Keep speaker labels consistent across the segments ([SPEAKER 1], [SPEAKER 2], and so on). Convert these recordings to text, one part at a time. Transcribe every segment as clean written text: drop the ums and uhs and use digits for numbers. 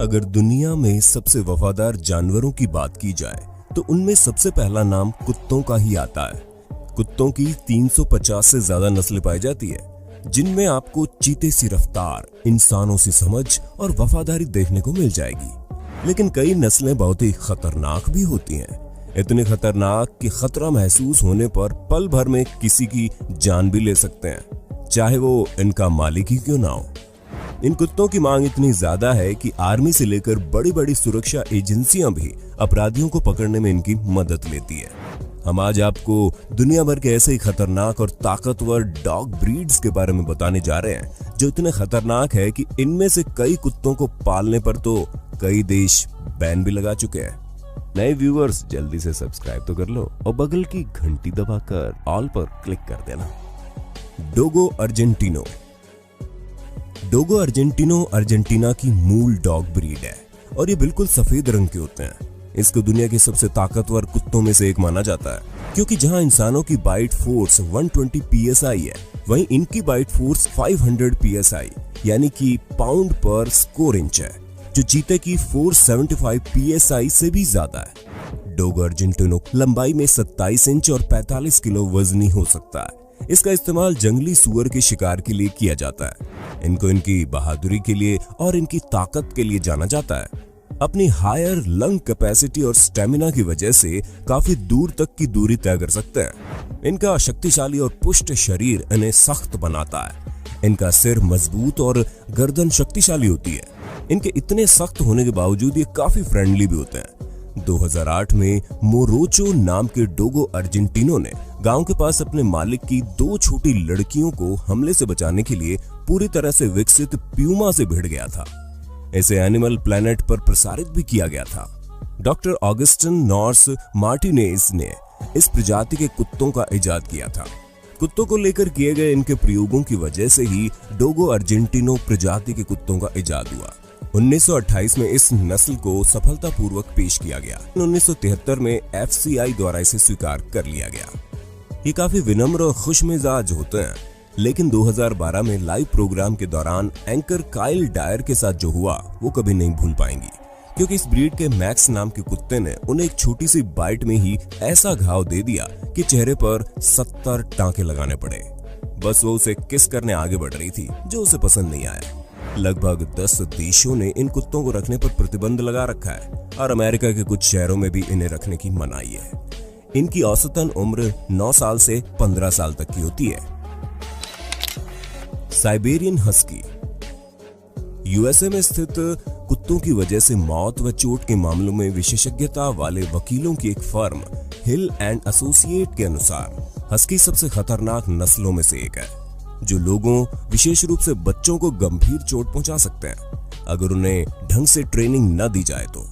[SPEAKER 1] अगर दुनिया में सबसे वफादार जानवरों की बात की जाए तो उनमें सबसे पहला नाम कुत्तों का ही आता है। कुत्तों की 350 से ज्यादा नस्लें पाई जाती है, जिनमें आपको चीते सी रफ्तार, इंसानों सी समझ और वफादारी देखने को मिल जाएगी। लेकिन कई नस्लें बहुत ही खतरनाक भी होती हैं, इतने खतरनाक कि खतरा महसूस होने पर पल भर में किसी की जान भी ले सकते हैं, चाहे वो इनका मालिक ही क्यों ना हो। इन कुत्तों की मांग इतनी ज्यादा है कि आर्मी से लेकर बड़ी बड़ी सुरक्षा एजेंसियां भी अपराधियों को पकड़ने में इनकी मदद लेती है। हम आज आपको दुनिया भर के ऐसे ही खतरनाक और ताकतवर डॉग ब्रीड्स के बारे में बताने जा रहे हैं, जो इतने खतरनाक है कि इनमें से कई कुत्तों को पालने पर तो कई देश बैन भी लगा चुके हैं। नए व्यूअर्स जल्दी से सब्सक्राइब तो कर लो और बगल की घंटी दबाकर ऑल पर क्लिक कर देना। डोगो अर्जेंटिनो। डोगो अर्जेंटिनो अर्जेंटीना की मूल डॉग ब्रीड है और ये बिल्कुल सफेद रंग के होते हैं। इसको दुनिया के सबसे ताकतवर कुत्तों में से एक माना जाता है, क्योंकि जहां इंसानों की बाइट फोर्स 120 psi है, वहीं इनकी बाइट फोर्स 500 psi यानी कि पाउंड पर स्क्वायर इंच है, जो चीते की 475 psi से भी ज्यादा है। डोगो अर्जेंटिनो लंबाई में 27 इंच और 45 किलो वजनी हो सकता है। इसका इस्तेमाल जंगली सुअर के शिकार के लिए किया जाता है। इनको इनकी बहादुरी के लिए और इनकी ताकत के लिए जाना जाता है। अपनी हायर लंग कैपेसिटी और स्टेमिना की वजह से काफी दूर तक की दूरी तय कर सकते हैं। इनका शक्तिशाली और पुष्ट शरीर इन्हें सख्त बनाता है। इनका सिर मजबूत और गर्दन शक्तिशाली होती है। इनके इतने सख्त होने के बावजूद ये काफी फ्रेंडली भी होते हैं। 2008 में मोरोचो नाम के डोगो अर्जेंटिनो ने गांव के पास अपने मालिक की 2 छोटी लड़कियों को हमले से बचाने के लिए पूरी तरह से विकसित प्यूमा से भिड़ गया था। इसे एनिमल प्लैनेट पर प्रसारित भी किया गया था। डॉक्टर ऑगस्टिन नॉर्स मार्टिनेज ने इस प्रजाति के कुत्तों का इजाद किया था। कुत्तों को लेकर किए गए इनके प्रयोगों की वजह से ही डोगो अर्जेंटिनो प्रजाति के कुत्तों का इजाद हुआ। 1928 में इस नस्ल को सफलतापूर्वक पेश किया गया। 1973 में FCI द्वारा इसे स्वीकार कर लिया गया। ये काफी विनम्र और खुशमिजाज होते हैं, लेकिन 2012 में लाइव प्रोग्राम के दौरान एंकर काइल डायर के साथ जो हुआ वो कभी नहीं भूल पाएंगी, क्योंकि इस ब्रीड के मैक्स नाम के कुत्ते ने उन्हें एक छोटी सी बाइट में ही ऐसा घाव दे दिया कि चेहरे पर 70 टांके लगाने पड़े। बस वो उसे किस करने आगे बढ़ रही थी, जो उसे पसंद नहीं आया। लगभग 10 देशों ने इन कुत्तों को रखने पर प्रतिबंध लगा रखा है और अमेरिका के कुछ शहरों में भी इन्हें रखने की मनाही है। इनकी औसतन उम्र 9 साल से 15 साल तक की होती है। Siberian husky. यूएसए में स्थित कुत्तों की वजह से मौत व चोट के मामलों में विशेषज्ञता वाले वकीलों की एक फर्म हिल एंड एसोसिएट के अनुसार हस्की सबसे खतरनाक नस्लों में से एक है, जो लोगों, विशेष रूप से बच्चों को गंभीर चोट पहुंचा सकते हैं अगर उन्हें ढंग से ट्रेनिंग न दी जाए तो।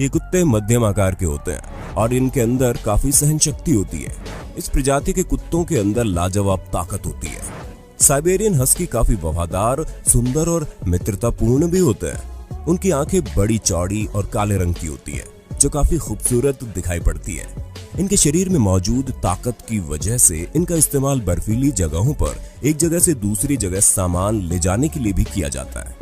[SPEAKER 1] ये कुत्ते मध्यम आकार के होते हैं और इनके अंदर काफी सहन शक्ति होती है। इस प्रजाति के कुत्तों के अंदर लाजवाब ताकत होती है। साइबेरियन हस्की काफी वफादार, सुंदर और मित्रतापूर्ण भी होते हैं। उनकी आंखें बड़ी, चौड़ी और काले रंग की होती है, जो काफी खूबसूरत दिखाई पड़ती है। इनके शरीर में मौजूद ताकत की वजह से इनका इस्तेमाल बर्फीली जगहों पर एक जगह से दूसरी जगह सामान ले जाने के लिए भी किया जाता है।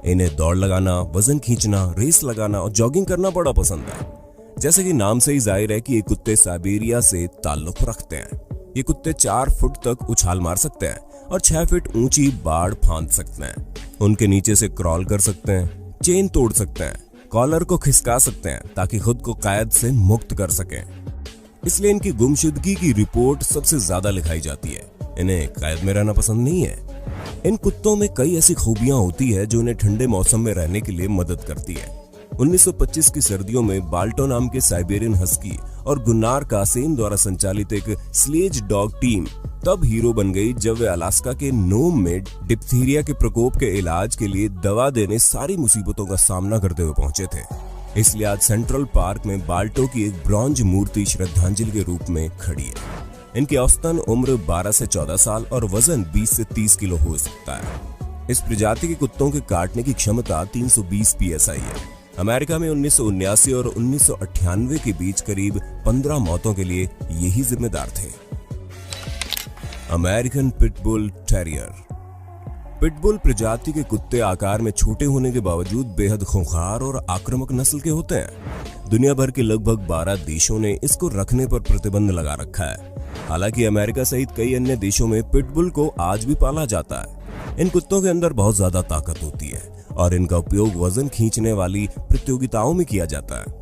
[SPEAKER 1] इन्हें दौड़ लगाना, वजन खींचना, रेस लगाना और जॉगिंग करना बड़ा पसंद है। जैसे कि नाम से ही जाहिर है कि ये कुत्ते साइबेरिया से ताल्लुक रखते हैं। ये कुत्ते 4 फुट तक उछाल मार सकते हैं और 6 फीट ऊंची बाड़ फांद सकते हैं। उनके नीचे से क्रॉल कर सकते हैं, चेन तोड़ सकते हैं, कॉलर को खिसका सकते हैं ताकि खुद को कैद से मुक्त कर सकें। इसलिए इनकी गुमशुदगी की रिपोर्ट सबसे ज्यादा लिखाई जाती है। इन्हें कैद में रहना पसंद नहीं है। इन कुत्तों में कई ऐसी खूबियां होती है जो इन्हें ठंडे मौसम में रहने के लिए मदद करती है। 1925 की सर्दियों में बाल्टो नाम के साइबेरियन हस्की और गुन्नार कासेन द्वारा संचालित एक स्लेज डॉग टीम तब हीरो बन गई जब वे अलास्का के नोम में डिप्थीरिया के प्रकोप के इलाज के लिए दवा देने सारी मुसीबतों का सामना करते हुए पहुंचे थे। इसलिए आज सेंट्रल पार्क में बाल्टो की एक ब्रॉन्ज मूर्ति श्रद्धांजलि के रूप में खड़ी है। इनकी औसतन उम्र 12 से 14 साल और वजन 20 से 30 किलो हो सकता है। इस प्रजाति के कुत्तों के काटने की क्षमता 320 psi है। अमेरिका में 1979 और 1998 के बीच करीब 15 मौतों के लिए यही जिम्मेदार थे। American pitbull terrier. पिटबुल प्रजाति के कुत्ते आकार में छोटे होने के बावजूद बेहद खूंखार और आक्रामक नस्ल के होते हैं। दुनिया भर के लगभग 12 देशों ने इसको रखने पर प्रतिबंध लगा रखा है। हालांकि अमेरिका सहित कई अन्य देशों में पिटबुल को आज भी पाला जाता है। इन कुत्तों के अंदर बहुत ज्यादा ताकत होती है और इनका उपयोग वजन खींचने वाली प्रतियोगिताओं में किया जाता है।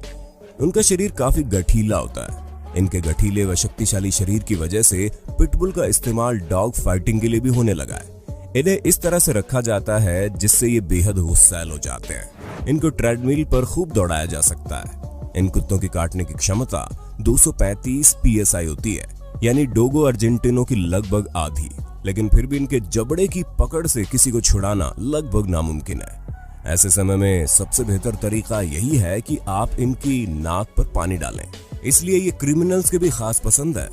[SPEAKER 1] उनका शरीर काफी गठीला होता है। इनके गठीले व शक्तिशाली शरीर की वजह से पिटबुल का इस्तेमाल डॉग फाइटिंग के लिए भी होने लगा है। इन्हें इस तरह से रखा जाता है जिससे ये बेहद गुस्सैल हो जाते हैं। इनको ट्रेडमिल पर खूब दौड़ाया जा सकता है। इन कुत्तों की काटने की क्षमता 235 PSI होती है, यानी डोगो अर्जेंटिनो की लगभग आधी। लेकिन फिर भी इनके जबड़े की पकड़ से किसी को छुड़ाना लगभग नामुमकिन है। ऐसे समय में सबसे बेहतर तरीका यही है कि आप इनकी नाक पर पानी डालें। इसलिए ये क्रिमिनल्स के भी खास पसंद है।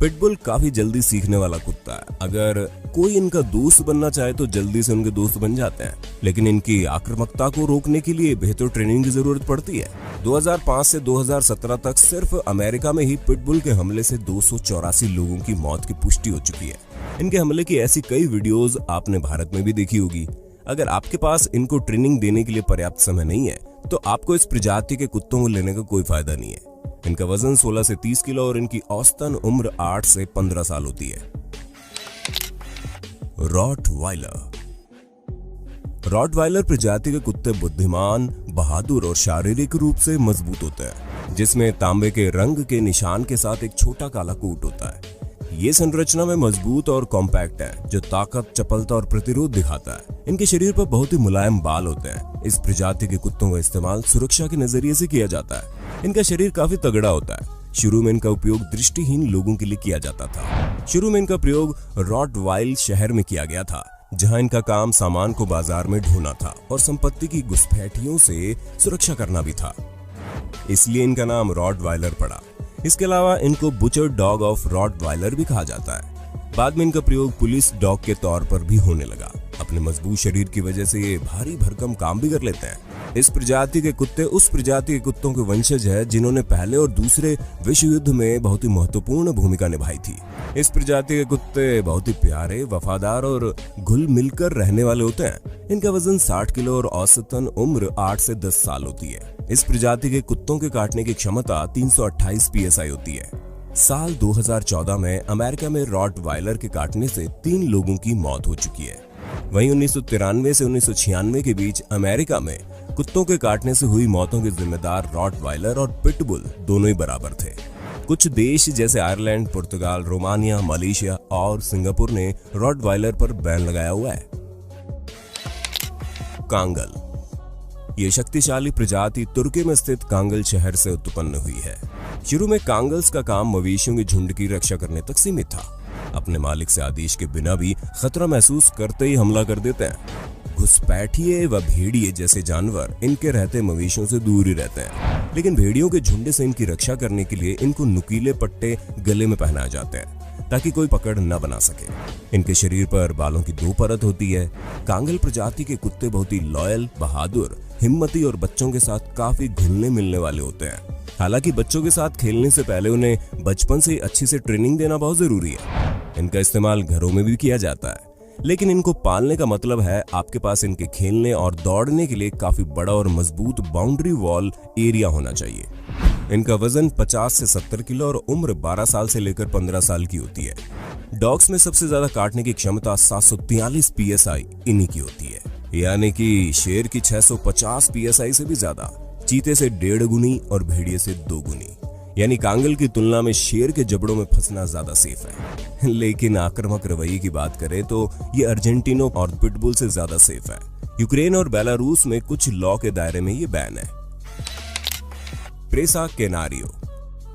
[SPEAKER 1] पिटबुल काफी जल्दी सीखने वाला कुत्ता है। अगर कोई इनका दोस्त बनना चाहे तो जल्दी से उनके दोस्त बन जाते हैं, लेकिन इनकी आक्रामकता को रोकने के लिए बेहतर ट्रेनिंग की जरूरत पड़ती है। 2005 से 2017 तक सिर्फ अमेरिका में ही पिटबुल के हमले से 284 लोगों की मौत की पुष्टि हो चुकी है। इनके हमले की ऐसी कई वीडियोस आपने भारत में भी देखी होगी। अगर आपके पास इनको ट्रेनिंग देने के लिए पर्याप्त समय नहीं है तो आपको इस प्रजाति के कुत्तों को लेने का कोई फायदा नहीं है। इनका वजन 16 से 30 किलो और इनकी औसतन उम्र 8 से 15 साल होती है। रॉटवाइलर। रॉटवाइलर प्रजाति के कुत्ते बुद्धिमान, बहादुर और शारीरिक रूप से मजबूत होते हैं, जिसमें तांबे के रंग के निशान के साथ एक छोटा काला कोट होता है। ये संरचना में मजबूत और कॉम्पैक्ट है, जो ताकत, चपलता और प्रतिरोध दिखाता है। इनके शरीर पर बहुत ही मुलायम बाल होते हैं। इस प्रजाति के कुत्तों का इस्तेमाल सुरक्षा के नजरिए से किया जाता है। इनका शरीर काफी तगड़ा होता है। शुरू में इनका उपयोग दृष्टिहीन लोगों के लिए किया जाता था। शुरू में इनका प्रयोग रॉटवाइल शहर में किया गया था, जहां इनका काम सामान को बाजार में ढोना था और संपत्ति की घुसपैठियों से सुरक्षा करना भी था। इसलिए इनका नाम रॉटवाइलर पड़ा। इसके अलावा इनको बुचर डॉग ऑफ रॉटवाइलर भी कहा जाता है। बाद में इनका प्रयोग पुलिस डॉग के तौर पर भी होने लगा। अपने मजबूत शरीर की वजह से ये भारी भरकम काम भी कर लेते हैं। इस प्रजाति के कुत्ते उस प्रजाति के कुत्तों के वंशज है जिन्होंने पहले और दूसरे विश्व युद्ध में बहुत ही महत्वपूर्ण भूमिका निभाई थी। इस प्रजाति के कुत्ते बहुत ही प्यारे, वफादार और घुल मिलकर रहने वाले होते हैं। इनका वजन 60 किलो और औसतन उम्र 8 से 10 साल होती है। इस प्रजाति के कुत्तों के काटने की क्षमता 328 PSI होती है। साल 2014 में अमेरिका में रॉटवाइलर के काटने से 3 लोगों की मौत हो चुकी है। वहीं 1993 से 1996 के बीच अमेरिका में कुत्तों के काटने से हुई मौतों के जिम्मेदार रॉटवाइलर और पिटबुल दोनों ही बराबर थे। कुछ देश जैसे आयरलैंड, पुर्तगाल, रोमानिया, मलेशिया और सिंगापुर ने रॉटवाइलर पर बैन लगाया हुआ है। कांगल। ये शक्तिशाली प्रजाति तुर्की में स्थित कांगल शहर से उत्पन्न हुई है। शुरू में कांगल्स का काम मवेशियों के झुंड की रक्षा करने तक सीमित था। अपने मालिक से आदेश के बिना भी खतरा महसूस करते ही हमला कर देते हैं। घुसपैठिए व भेड़िए जैसे जानवर इनके रहते मवेशियों से दूर ही रहते हैं, लेकिन भेड़ियों के झुंड से इनकी रक्षा करने के लिए इनको नुकीले पट्टे गले में पहनाए जाते हैं ताकि कोई पकड़ न बना सके। इनके शरीर पर बालों की 2 परत होती है। कांगल प्रजाति के कुत्ते बहुत ही लॉयल, बहादुर, हिम्मती और बच्चों के साथ काफी घुलने मिलने वाले होते हैं। हालांकि बच्चों के साथ खेलने से पहले उन्हें बचपन से अच्छी से ट्रेनिंग देना बहुत जरूरी है। इनका इस्तेमाल घरों में भी किया जाता है, लेकिन इनको पालने का मतलब है आपके पास इनके खेलने और दौड़ने के लिए काफी बड़ा और मजबूत बाउंड्री वॉल एरिया होना चाहिए। इनका वजन 50 से 70 किलो और उम्र 12 साल से लेकर 15 साल की होती है। डॉग्स में सबसे ज्यादा काटने की क्षमता 743 PSI इन्हीं की होती है, यानी कि शेर की 650 PSI से भी ज्यादा, चीते से 1.5 गुनी और भेड़िए से 2 गुनी। यानी कांगल की तुलना में शेर के जबड़ों में फंसना ज्यादा सेफ है। लेकिन आक्रामक रवैये की बात करें तो ये अर्जेंटिनो और पिटबुल से ज्यादा सेफ है। यूक्रेन और बेलारूस में कुछ लॉ के दायरे में ये बैन है। प्रेसा कैनारियो।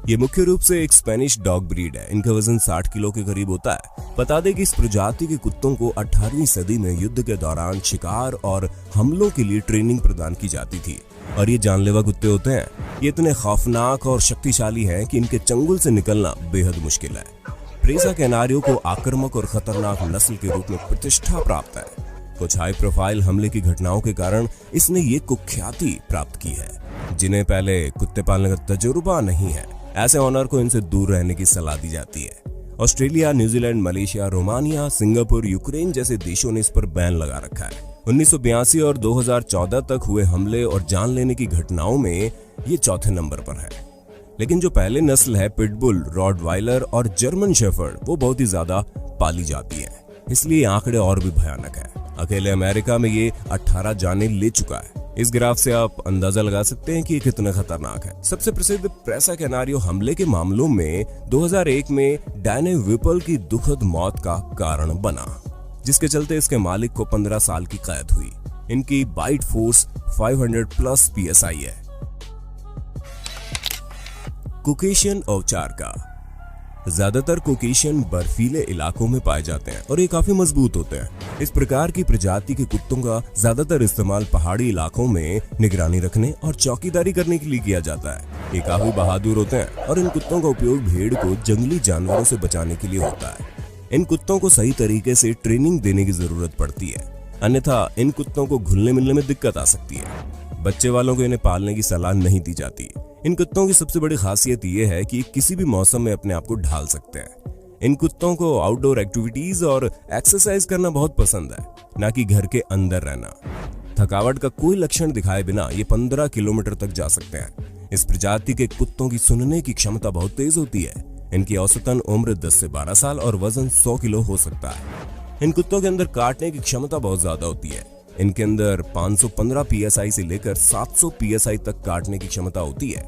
[SPEAKER 1] ये मुख्य रूप से एक स्पेनिश डॉग ब्रीड है। इनका वजन 60 किलो के करीब होता है। बता दें कि इस प्रजाति के कुत्तों को 18वीं सदी में युद्ध के दौरान शिकार और हमलों के लिए ट्रेनिंग प्रदान की जाती थी और ये जानलेवा कुत्ते होते हैं। ये इतने खौफनाक और शक्तिशाली हैं कि इनके चंगुल से निकलना बेहद मुश्किल है। प्रेसा कैनारियो को आक्रामक और खतरनाक नस्ल के रूप में प्रतिष्ठा प्राप्त है। कुछ हाई प्रोफाइल हमले की घटनाओं के कारण इसने ये कुख्याति प्राप्त की है। जिन्हें पहले कुत्ते पालने का तजुर्बा नहीं है, ऐसे ऑनर को इनसे दूर रहने की सलाह दी जाती है। Australia, New Zealand, Malaysia, Romania, Singapore, Ukraine जैसे देशों ने इस पर बैन लगा रखा है। 1982 और 2014 तक हुए हमले और जान लेने की घटनाओं में ये चौथे नंबर पर है। लेकिन जो पहले नस्ल है पिटबुल, रॉटवाइलर और जर्मन शेफर्ड, वो बहुत ही ज्यादा पाली जाती है, इसलिए आंकड़े और भी भयानक है। अकेले अमेरिका में ये 18 जानें ले चुका है। इस ग्राफ से आप अंदाजा लगा सकते हैं कि ये कितना खतरनाक है। सबसे प्रसिद्ध प्रेसा कैनारियो हमले के मामलों में 2001 में डैने विपल की दुखद मौत का कारण बना, जिसके चलते इसके मालिक को 15 साल की कैद हुई। इनकी बाइट फोर्स 500+ PSI है। कोकेशियन औचारका। ज्यादातर कोकेशियन बर्फीले इलाकों में पाए जाते हैं और ये काफी मजबूत होते हैं। इस प्रकार की प्रजाति के कुत्तों का ज्यादातर इस्तेमाल पहाड़ी इलाकों में निगरानी रखने और चौकीदारी करने के लिए किया जाता है। ये काफी बहादुर होते हैं और इन कुत्तों का उपयोग भेड़ को जंगली जानवरों से बचाने के लिए होता है। इन कुत्तों को सही तरीके से ट्रेनिंग देने की जरूरत पड़ती है, अन्यथा इन कुत्तों को घुलने मिलने में दिक्कत आ सकती है। बच्चे वालों को इन्हें पालने की सलाह नहीं दी जाती। इन कुत्तों की सबसे बड़ी खासियत यह है कि किसी भी मौसम में अपने आप को ढाल सकते हैं। इन कुत्तों को आउटडोर एक्टिविटीज और एक्सरसाइज करना बहुत पसंद है, ना कि घर के अंदर रहना। थकावट का कोई लक्षण दिखाए बिना ये 15 किलोमीटर तक जा सकते हैं। इस प्रजाति के कुत्तों की सुनने की क्षमता बहुत तेज होती है। इनकी औसतन उम्र 10 से 12 साल और वजन 100 किलो हो सकता है। इन कुत्तों के अंदर काटने की क्षमता बहुत ज्यादा होती है। इनके अंदर 515 PSI से लेकर 700 PSI तक काटने की क्षमता होती है।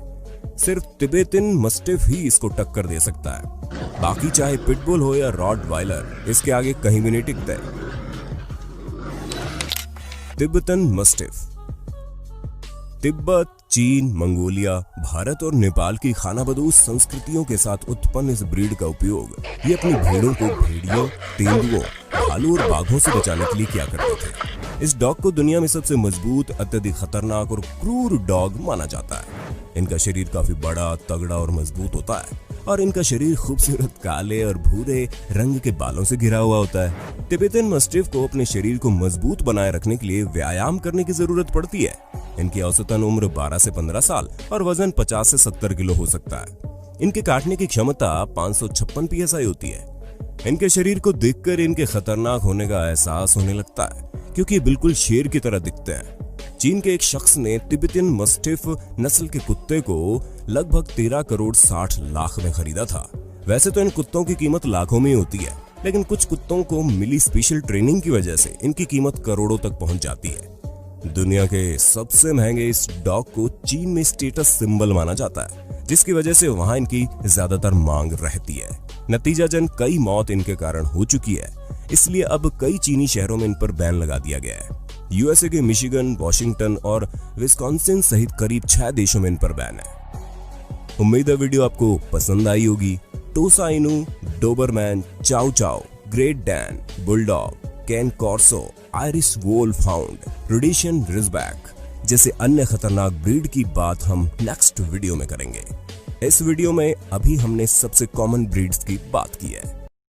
[SPEAKER 1] सिर्फ तिबेटन मस्टिफ ही इसको टक्कर दे सकता है, बाकी चाहे पिटबुल हो या रॉटवाइलर, इसके आगे कहीं भी नहीं टिकता है। Tibetan mastiff. तिब्बत, चीन, मंगोलिया, भारत और नेपाल की खानाबदोश संस्कृतियों के साथ उत्पन्न इस ब्रीड का उपयोग ये अपनी भेड़ों को भेड़ियों, तेंदुओं, भालू और बाघों से बचाने के लिए किया करते थे। इस डॉग को दुनिया में सबसे मजबूत, अत्यधिक खतरनाक और क्रूर डॉग माना जाता है। इनका शरीर काफी बड़ा, तगड़ा और मजबूत होता है और इनका शरीर खूबसूरत काले और भूरे रंग के बालों से घिरा हुआ होता है। तिब्बतन मस्टिफ को अपने शरीर को मजबूत बनाए रखने के लिए व्यायाम करने की जरूरत पड़ती है। इनकी औसतन उम्र 12 से 15 साल और वजन 50 से 70 किलो हो सकता है। इनके काटने की क्षमता 556 PSI होती है। इनके शरीर को देखकर इनके खतरनाक होने का एहसास होने लगता है, क्योंकि बिल्कुल शेर की तरह दिखते हैं। चीन के एक शख्स ने तिब्बतन मस्टिफ नस्ल के कुत्ते को लगभग 13 करोड़ 60 लाख में खरीदा था। वैसे तो इन कुत्तों की कीमत लाखों में होती है, लेकिन कुछ कुत्तों को मिली स्पेशल ट्रेनिंग की वजह से इनकी कीमत करोड़ों तक पहुंच जाती है। दुनिया के सबसे महंगे इस डॉग को चीन में स्टेटस सिंबल माना जाता है, जिसकी वजह से वहां इनकी ज्यादातर मांग रहती है। नतीजतन कई मौत इनके कारण हो चुकी है, इसलिए अब कई चीनी शहरों में इन पर बैन लगा दिया गया है। यूएसए के मिशिगन, वॉशिंगटन और विस्कॉन्सिन सहित करीब 6 देशों में इन पर बैन है। उम्मीद है वीडियो आपको पसंद आई होगी। Tosa Inu, Doberman, chow chow, great Dane, bulldog, cane corso, Irish wolfhound, Rhodesian ridgeback जैसे अन्य खतरनाक ब्रीड की बात हम नेक्स्ट वीडियो में करेंगे। इस वीडियो में अभी हमने सबसे कॉमन ब्रीड्स की बात की है।